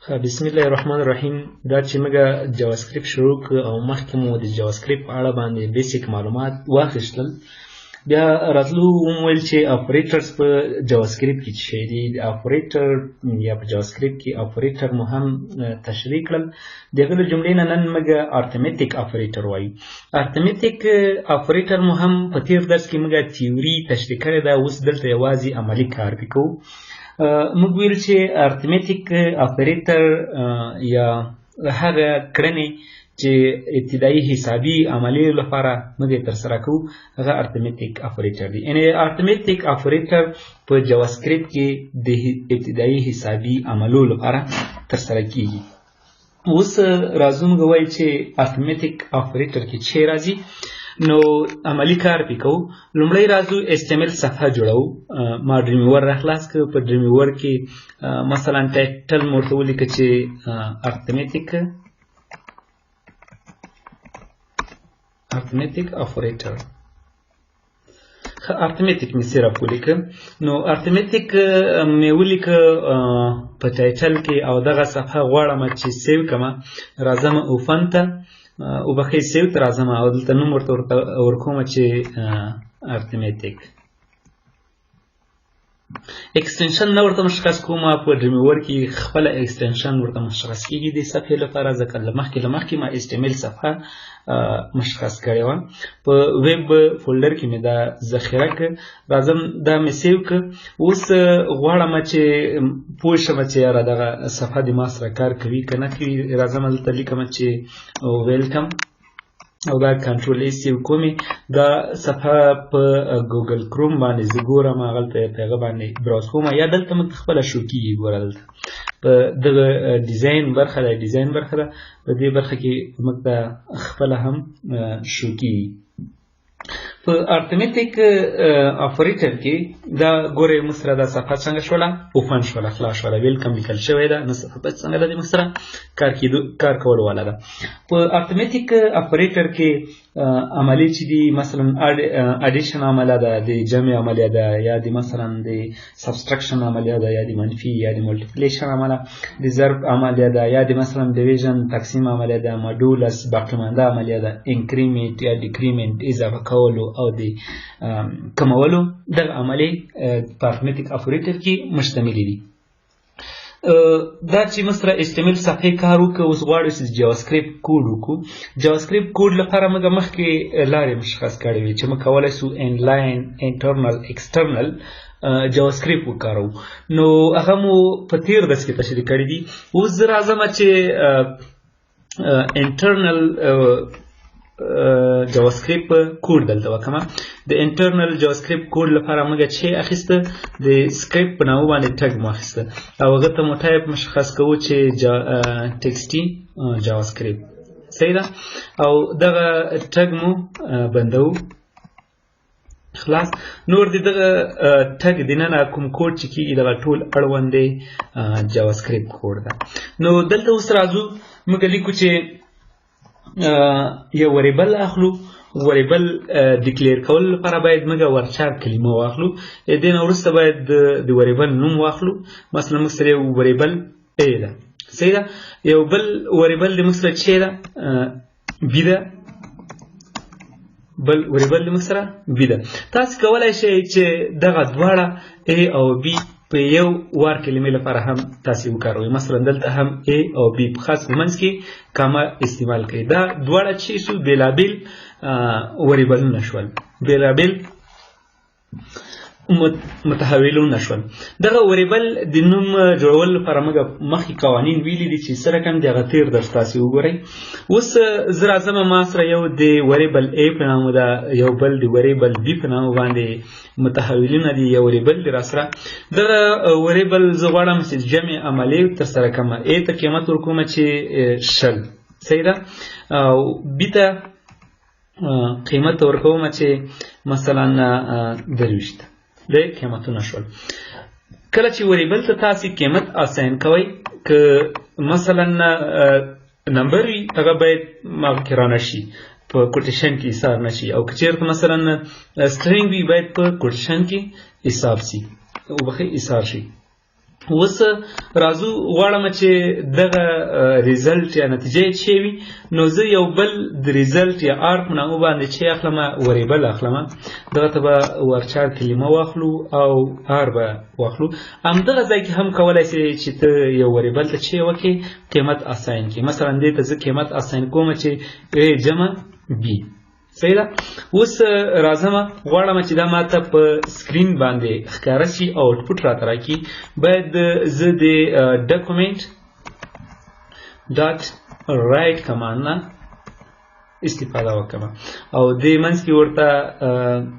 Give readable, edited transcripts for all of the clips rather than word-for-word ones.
بسم الله الرحمن الرحیم. دا چې موږ جاواسکریپټ شروع کړ او مخکې مو د جاواسکریپټ په اړه باندې بیسیک معلومات واخیستل، بیا راتلو ومویل چې اپریټرز په جاواسکریپټ کې څه دي. د اپریټر یا په جاواسکریپټ کې اپریټر مو هم تشریح کړل. دغه د جملې نه نن موږ ارتمیټیک اپریټر وایو. ارتمیټیک اپریټر مو هم په تیر درس کې موږ تیوري تشریح کړې ده، اوس دلته یوازې عملی کار کوو. موږ ویل چې ارتمیټیک اپریټر یا هغه کړنې چې ابتدایي حسابي عملیو لپاره موږ یې ترسره کوو هغه ارتمیټیک اپریټر دی. یعنې ارتمیټیک اپریټر په جاواسکریپټ کې د ابتدایي حسابي عملو لپاره ترسره کیږي. اوس راځو موږ وایو چې ارتمیټیک اپریټر کې څه راځي. نو عملی کار پې کوو. لومړی راځو HTML صفحه جوړوو. ما ډریمویور راخلاص کړ. په ډریمویور کې مثلا ټایټل مو ورته ولیکه چې ارتمیټیک اپریټر. ارتمیټیک مې صرف ولیکه. نو ارتمیټیک مې ولیکه په ټایټل کې او دغه صفحه غواړم چې سیو کړمه. راځم اوپن ته او بخې سیو ته راځم او دلته نوم ورته ورکوم چې ارتمیټیک. اکستنشن نه ورته مشخص کوم. په ډریمویور کې خپله اکستنشن ورته مشخص کېږي د صفحې لپاره، ځکه له مخکې ما HTML صفحه مشخص کړې وه. په ویب فولډر کې مې دا ذخیره کړ. راځم دا مې سیو کړ. اوس غواړم چې پوه شم چې یاره دغه صفحه د ما سره کار کوي که نه کوي. راځم هلته لیکم چې ویلکم او دا کنټرول ای سیو کومې. دا صفحه په ګوګل کروم باندې زه ګورم، هغلته په هغه باندې براوز کوم، یا دلته موږ خپله شو کېږي. ګوره دلته په دغه ډیزاین برخه ده، ډیزاین برخه ده، په دې برخه کې موږ ته خپله هم شو کېږي. په ارتمیټیک اپریټر کې دا ګورئ موږ سره دا صفحه څنګه شوله، اوپن شوله، خلاص شوله، ویلکم لیکل شوی ده. نو صفحه به څنګه ده د موږ سره کار کولو والا ده. په ارتمیټیک اپریټر کې عملې چې دي مثلا اډیشن عمله ده، د جمع عملیه ده، یا د مثلا د سبسترکشن عملیه ده، یا د منفي یا د ملټیپلیشن عمله، د ضرب عملیه ده، یا د مثلا ډیویژن تقسیم عملیه ده، ماډولس باقیمانده عملیه ده، انکریمنټ یا ډیکریمنټ اضافه کولو او د کمولو. دغه عملې په ارتمیټیک اپریټر کې مشتملې دي. دا چې موږ سره HTML صفحې کار وکړو، اوس غواړو چې جاواسکریپټ کوډ وکړو. جاواسکریپټ کوډ لپاره موږ مخکې لارې مشخص کړې وې چې موږ کولی شو انلاین، انټرنل، ایکسټرنل جاواسکریپټ وکاروو. نو هغه مو په تیر درس کې تشریح کړي دي. اوس زه راځم چې انټرنل جاواسکریپټ کوډ دلته وکړم. د انټرنل جاواسکریپټ کوډ لپاره موږ چې اخیسته د سکریپټ په نامه باندې ټګ مو اخیسته او هغه ته مو ټایپ مشخص کوو چې ټکسټي جاواسکریپټ. صحیح ده. او دغه ټګ مو بندوو. خلاص. نور دغه ټګ دننه کوم کوډ چې کېږي دغه ټول اړوند دی جاواسکریپټ کوډ ده. نو دلته اوس راځو موږ لیکو چې یو وریبل اخلو. وریبل ډیکلیر کول لپاره باید موږ ورچار کلمه واخلو. دې نه وروسته باید د وریبل نوم واخلو. مثلا موږ سره یو وریبل ای ده. صحیح ده. یو بل وریبل د موږ سره چې ده بي ده. بل وریبل د موږ سره بي ده. تاسو کولی شئ چې دغه دواړه ای او بي په یو وار کلمې لپاره هم تاسې وکاروئ. مثلا دلته هم ای او بي په خاص منځ کې کاما استعمال کړئ. دا دواړه چې شو بېلابېل وریبلونه شول، بېلابېل متحولونه شول. دغه وریبل د نوم جوړولو لپاره موږ مخکې قوانین ویلي دي چې څه رقم دي، هغه تیر درس تاسې وګورئ. اوس زه راځم ما سره یو د وریبل ای په نامه ده، یو بل د وریبل بي په نامه باندې متحولونه دي، یو وریبل دی را سره. دغه وریبل زه غواړم چې جمع عملیې ترسره کړم. ای ته قیمت ورکوم چې 100. صحیح ده. او بي ته قیمت ورکوم چې مثلا 23. د قیمتونه شول. کله چې وریبل ته تاسې قیمت اساین کوئ، که مثلا نمبر وي هغه باید مخکې رانه شي، په کوټیشن کې ایثار نشي، او که چېرته مثلا سټرینګ وي باید په کوټیشن کې حساب شي او بخې ایثار شي. اوس راځو غواړم چې دغه ریزلټ یا نتیجه چې وي نو زه یو بل د ریزلټ یا آر په نامه باندې چې اخلم وریبل اخلم دغه ته به ورچار کلمه واخلو او آر به واخلو همدغه ځای کې هم کولی شي چې ته یو وریبل ته چې وکړې قیمت اساین کړي مثلا دې ته زه قیمت اساین کوم چې A جمع B صحیح ده اوس راځم غواړم چې دا ماته په سکرین باندې ښکاره شي او آوټپوټ راته راکړي باید زه د ډاکومنټ ډاټ رایټ کمانډ نه استفاده وکړم او دې منځ کې ورته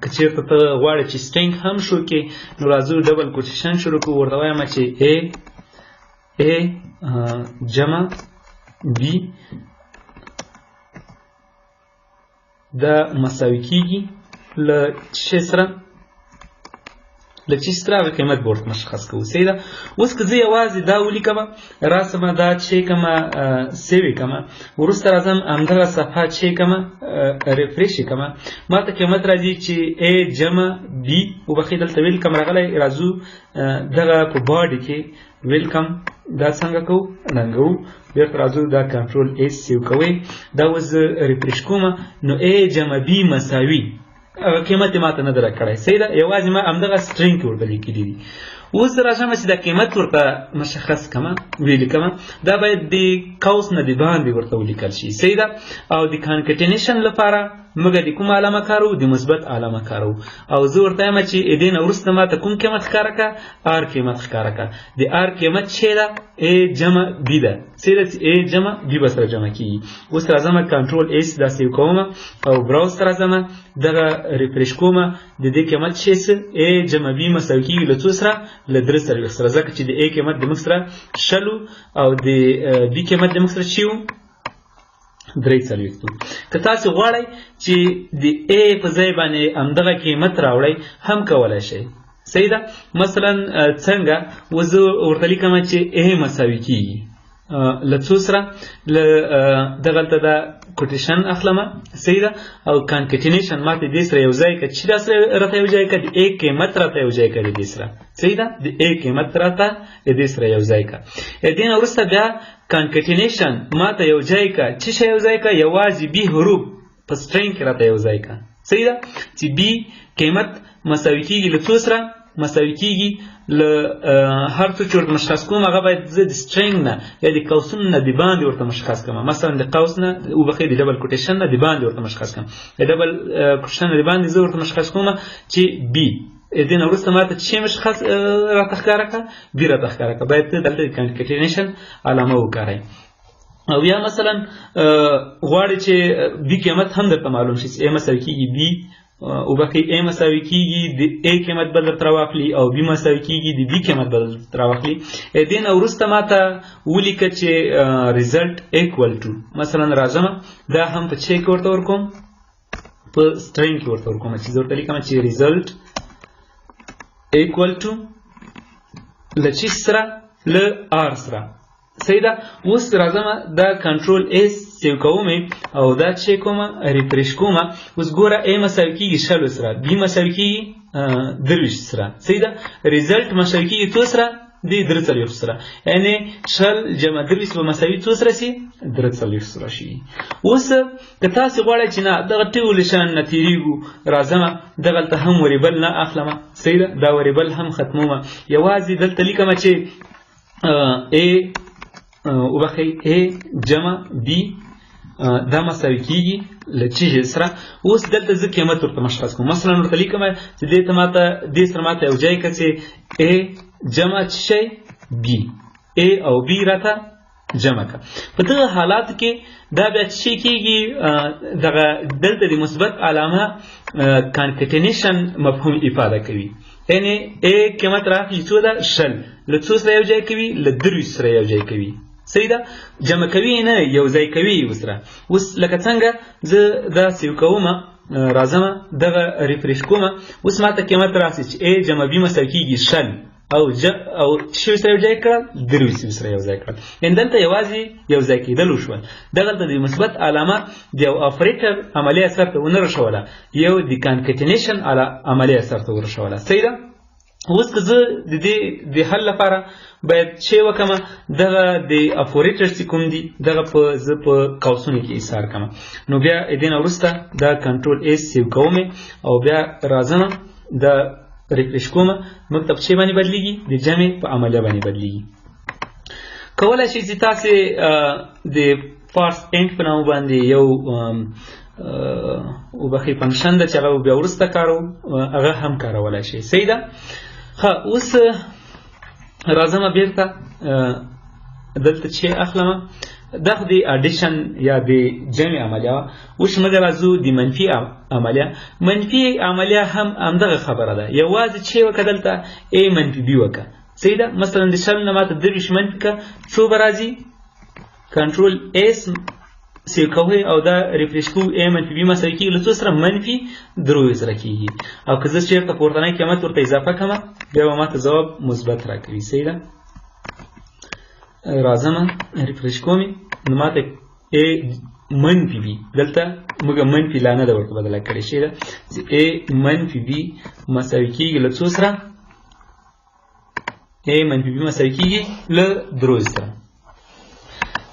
که چېرته ته غواړې چې سټرینګ هم شو کې نو راځو ډبل کوټیشن شروع کړو ورته وایم چې A جمع B دا مساوي کیږي له څه سره هغه قیمت به ورته مشخص کوو صحیح ده اوس که زه یوازې دا ولیکم راسمه دا چې کومه سیوې کومه وروسته راځم همدغه صفحه چې کومه ریفریش یې کومه ما ته قیمت راځي چې A جمع B وبخښئ دلته ویلکم راغلی راځو دغه په باډي کې ویلکم دا څنګه کوو رنګوو بیرته راځو دا کنټرول A سیو کوئ دا اوس زه ریفریش کوم نو A جمع B مساوي قیمت یې ماته نه ده راکړی صحیح ده یوازې ما همدغه سټرینګ کې ورته لیکلي دي اوس زه راځم چې دا قیمت ورته مشخص کړم ولیکم دا باید د قوس نه د باندې ورته ولیکل شي صحیح ده او د کانکټینیشن لپاره موږ د کوم علامه کارو د مثبت علامه کارو او زه ورته وایم چې دې نه وروسته ماته کوم قیمت ښکاره کړه آر قیمت ښکاره کړه د آر قیمت چې ده A جمع B ده صحیح ده A جمع B به سره جمع کېږي اوس راځم کنټرول S دا سیو کوم او براوز ته راځم دغه ریفریش کوم د دې قیمت چې څه A جمع B مساوي کېږي له څو سره له 3 سره ځکه چې د A قیمت د موږ سره شلو او د B قیمت د موږ سره چې 3 که تاسو غواړئ چې د A په ځای باندې همدغه قیمت راوړئ هم کولی شئ صحیح ده مثلا څنګه وزه ورته لیکم چې A مساوي کېږي له څو سره له دغلته دا کوټیشن اخلم صحیح ده او کانکټینیشن ماته دې سره یو ځای کړه چې دا سره راته یو ځای کړه د A قیمت راته یو ځای کړه دې سره صحیح ده د A قیمت راته دې سره یو ځای کړه دې نه وروسته بیا کانکټینیشن ماته یو ځای کړه چې شی یو ځای کړه یوازې B حروف په سټرینګ کې راته یو ځای کړه صحیح ده چې B قیمت مساوي کېږي له څو سره مساوي کېږي له هر څه چې ورته مشخص کوم هغه باید زه د سټرینګ نه یا د قوسونو نه د باندې ورته مشخص کړم مثلا د قوس نه وبخښئ د ډبل کوټیشن نه د باندې ورته مشخص کړم د ډبل کوټیشن نه د باندې زه ورته مشخص کوم چې B دې نه وروسته ماته چې مشخص راته ښکاره کړه B راته ښکاره کړه باید ته دلته د کانکټینیشن علامه وکاروئ او یا مثلا غواړي چې B قیمت هم درته معلوم شي A مساوي کېږي B وبخښئ A مساوي کېږي د A قیمت به درته راواخلي او B مساوي کېږي د B قیمت به درته راواخلي دې نه وروسته ماته ولیکه چې ریزلټ ایکول ټو مثلا راځم دا هم په چې کې ورته ورکوم په سټرینګ کې ورته ورکوم چې زه ورته لیکم چې ریزلټ ایکول ټو له چې سره له آر سره صحیح ده اوس راځم دا کنټرول S سیو کوم او دا چې کوم ریفریش کوم اوس ګوره A مساوي کېږي 60 سره B مساوي کېږي 23 سره صحیح ده ریزلټ مساوي کېږي څو سره د 43 سره یعنی 60 جمع 23 به مساوي څو سره شي 43 سره شي اوس که تاسو غواړئ چې نه دغه ټول شان نه تیریږو راځم دغلته هم وریبل نه اخلم صحیح ده دا وریبل هم ختمومه یوازې دلته لیکم چې A وبخښئ A جمع B دا مساوي کېږي له چې سره اوس دلته زه قیمت ورته مشخص کوم مثلا ورته لیکم چې دې ته ماته دې سره ماته یو ځای کړه چې A جمع چې شی B A او B راته جمع کړه په دغه حالاتو کې دا بیا چې کېږي دغه دلته د مثبت علامه کانکټینیشن مفهوم افاده کوي یعنی A قیمت راخلي څو ده 60 له څو سره یو ځای کوي له 23 سره یو ځای کوي صحیح ده جمع کوي نه یو ځای کوي وسره اوس لکه څنګه زه دا سیو کوم راځم دغه ریفریش کوم اوس ماته قیمت راسي چې A جمع B مساوي کېږي 60 او چې سره یو ځای کړل 23 سره یو ځای کړل ان دلته یوازې یو ځای کېدل وشول دغلته د مثبت علامه د یو اپریټر عملیه سره ونه رسوله یو د کانکټینیشن عملیه سره ورسوله صحیح ده اوس که زه د دې د حل لپاره باید چې وکړم دغه د اپوریټر چې کوم دي دغه په زه په قوسونو کې ایثار کړم نو بیا د دې نه وروسته دا کنټرول ایس سیو کوم او بیا راځم دا ریفریش کوم موږ ته په چې باندې بدلیږي د جمع په عملیه باندې بدلیږي کولی شئ چې تاسې د فارس اینډ په نامه باندې یو وبخښئ فنکشن ده چې هغه بیا وروسته کارو هغه هم کارولی شئ صحیح ده ښه اوس راځم بیرته دلته چې اخلم دا خو د اډیشن یا د جمع عملیه اوس موږ راځو د منفي عملیه منفي عملیه هم همدغه خبره ده یوازې چې وکړه دلته a منفي b وکړه صحیح ده مثلا د شل نه ماته 23 منفي کړه څو به راځي کنټرول اس سیو کوئ او دا ریفریش کوو a منفي b مساوي کېږي له څو سره منفي 3 سره کېږي او که زه چېرته پورتنی قیمت ورته اضافه کړم بیا به ماته ځواب مثبت راکوي صحیح ده راځم ریفریش کوم نو ماته a منفي b دلته موږ منفي لا نه ده ورته بدله کړې شوې ده چې a منفي b مساوي کېږي له څو سره a منفي b مساوي کېږي له 3 سره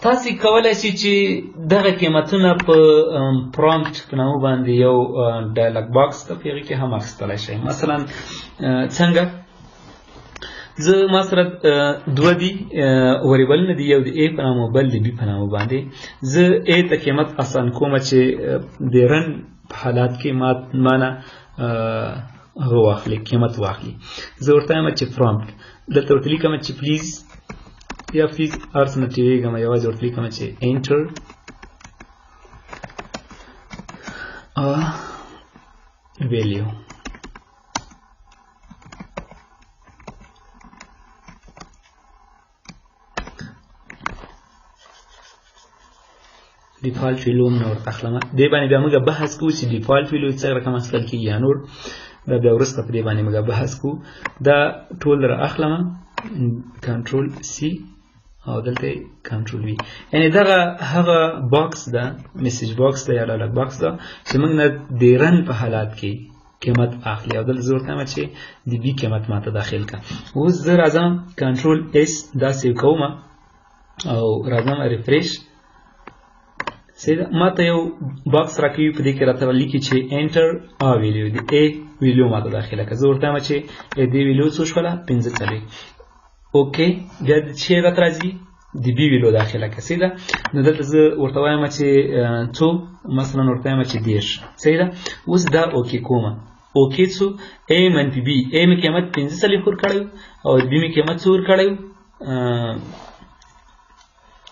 تاسې کولی شئ چې دغه قیمتونه په پرامپټ په نامه باندې یو ډایلاګ باکس ته په هغې کې هم اخیستلی شئ مثلا څنګه زه ما سره دوه دي وریبلونه دي یو د a په نامه بل د b په نامه باندې زه a ته قیمت اسان کومه چې د رن په حالات کې ما نه هغه واخلي قیمت واخلي زه ورته وایم چې پرامپټ دلته ورته لیکم چې پلیز یا پلیز هر څه نه تېرېږم یوازې ورته لیکم چې انټر ویلیو ډیفالټ ویلو هم نه ورته اخلم دې باندې بیا موږ بحث کوو چې ډیفالټ ویلو څه رقم اخیستل کېږي یا نور دا بیا وروسته په دې باندې موږ بحث کوو دا ټول را اخلم کنټرول سی او دلته کنټرول وی یعنی دغه هغه باکس ده میسج باکس ده یا ډایلاګ باکس ده چې موږ نه د رن په حالات کې قیمت اخلي او دلته زه ورته وایم چې د بي قیمت ماته داخل کړه اوس زه راځم کنټرول اس دا سیو کوم او راځم ریفریش ماته یو باکس راکوي په دې کې راته لیکي چې انټر ا ویلیو د a ویلیو ماته داخله کړه زه ورته وایم چې د ویلیو څو شوله 45 اوکې بیا د چې راته راځي د b ویلیو داخله کړه صحیح ده نو دلته زه ورته وایم چې څو مثلا ورته وایم چې 10 صحیح ده اوس دا اوکې کومه اوکې څو a منفي b a مې قیمت 45 ورکړی او b مې قیمت څو ورکړی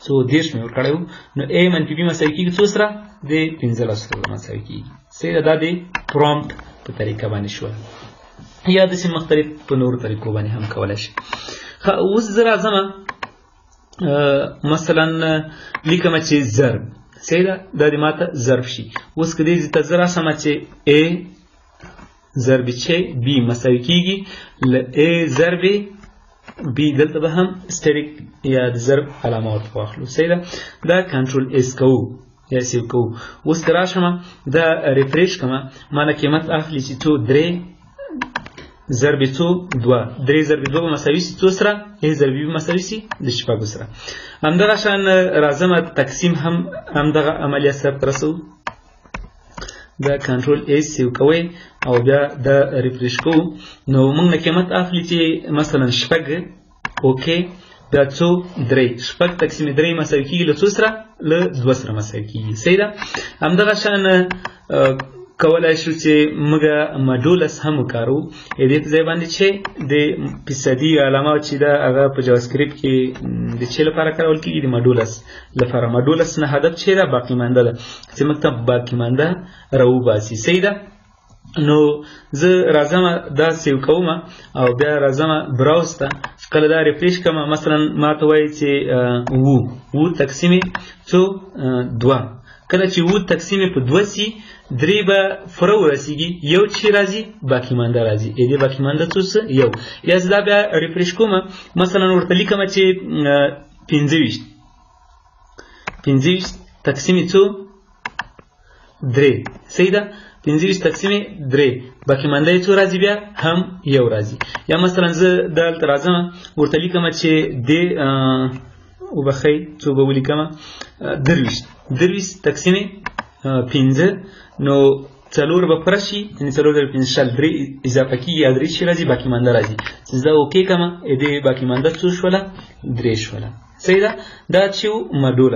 څو 10 مې ورکړی نو a منفي b مساوي کېږي څو سره د 15 سره مساوي کېږي صحیح ده دا د پرامپټ په طریقه باندې شوه یا داسې مختلف په نورو طریقو باندې هم کولی شي اوس زه راځم مثلا لیکم چې ضرب صحیح ده دا دې ماته ضرب شي اوس که دې ته زه راسم چې a ضرب چې b مساوي کېږي له a ضرب b دلته به هم سټیریک یا د ضرب علامه ورته واخلو صحیح ده دا کنټرول اس کوو یا سیو کوو اوس که راشم دا ریفریش کړم ما نه قیمت اخلي چې څو 3 ضرب څو 2 3 ضرب 2 به مساوي سي څو سره a ضرب b به مساوي سي د شپږو سره همدغه شان راځم تقسیم هم همدغه عملیه سرته رسوو دا کنټرول اس سیو کوئ او بیا دا ریفریش کوو نو موږ نه قیمت اخلي چې مثلا شپږ اوکې بیا څو 3 شپږ تقسیم 3 مساوي کېږي له څو سره له 2 سره مساوي کېږي صحیح ده همدغه شان کولی شو چې موږ ماډولس هم وکاروو دې په ځای باندې چې د فیصدي علامه چې ده هغه په جاوا سکرپټ کې د چې لپاره کارول کېږي د ماډولس لپاره ماډولس نه هدف چې ده باقي مانده ده چې موږ ته باقي مانده راوباسي صحیح ده نو زه راځم دا سیو کوم او بیا راځم براوز ته کله دا ریفریش کړم مثلا ما ته وایي چې و تقسیم څو 2 کله چې و تقسیم په 2 سي 3 به فرو رسیږي یو چې راځي باقي مانده راځي دې باقي مانده څه یو یا زه دا بیا ریفریش کوم مثلا ورته لیکم چې 15 تقسیم څو 3 صحیح ده 25 تقسیم 3 باقي مانده څو راځي بیا هم یو راځي یا مثلا زه دلته راځم ورته لیکم چې د وبخی څو به ولیکم 23 تقسیم 15 نو څلور به پرشي یعنی څلور در 15 شل 3 اضافه کیږي یا 3 شي راځي باقي مانده راځي زه اوکې کوم دې باقي مانده څو شوله 3 شوله صحیح ده دا چې مډول